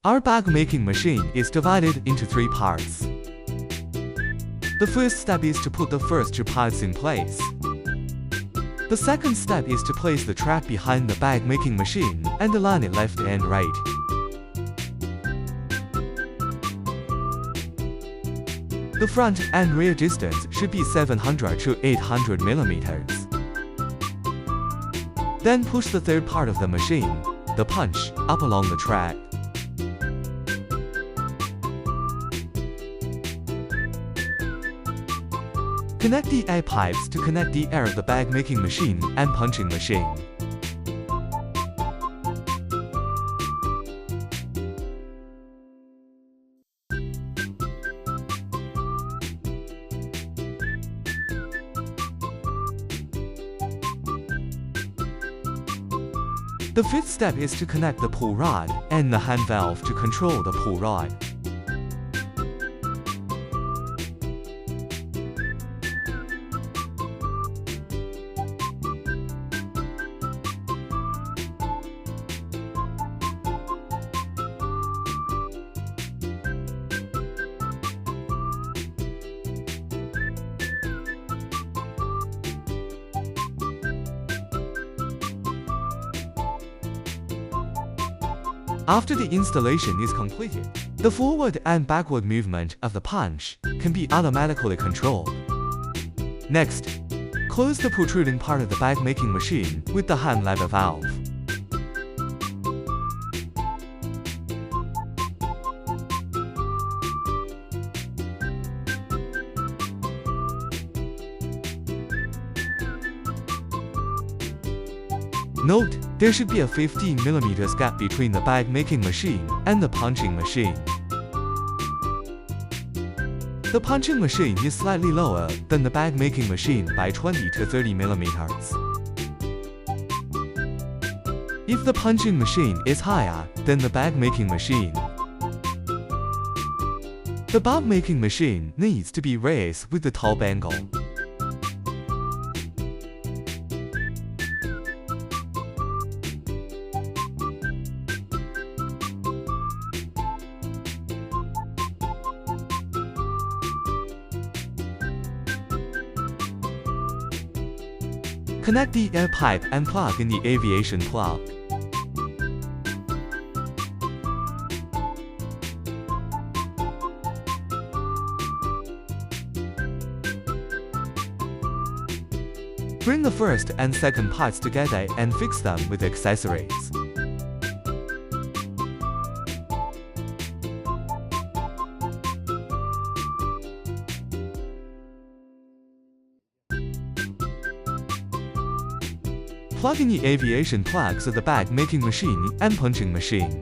Our bag making machine is divided into 3 parts. The first step is to put the first 2 parts in place. The second step is to place the track behind the bag making machine and align it left and right. The front and rear distance should be 700 to 800 millimeters. Then push the third part of the machine, the punch, up along the track. Connect the air pipes to connect the air of the bag making machine and punching machine. The fifth step is to connect the pull rod and the hand valve to control the pull rod. After the installation is completed, the forward and backward movement of the punch can be automatically controlled. Next, close the protruding part of the bag making machine with the hand lever valve. Note, there should be a 15 mm gap between the bag making machine and the punching machine. The punching machine is slightly lower than the bag making machine by 20 to 30 mm. If the punching machine is higher than the bag making machine, the bob making machine needs to be raised with the top angle. Connect the air pipe and plug in the aviation plug. Bring the first and second parts together and fix them with accessories. Plug in the aviation plugs of the bag making machine and punching machine.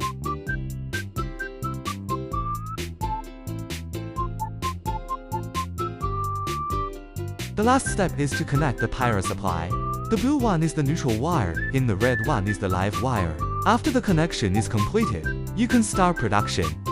The last step is to connect the power supply. The blue one is the neutral wire, and the red one is the live wire. After the connection is completed, you can start production.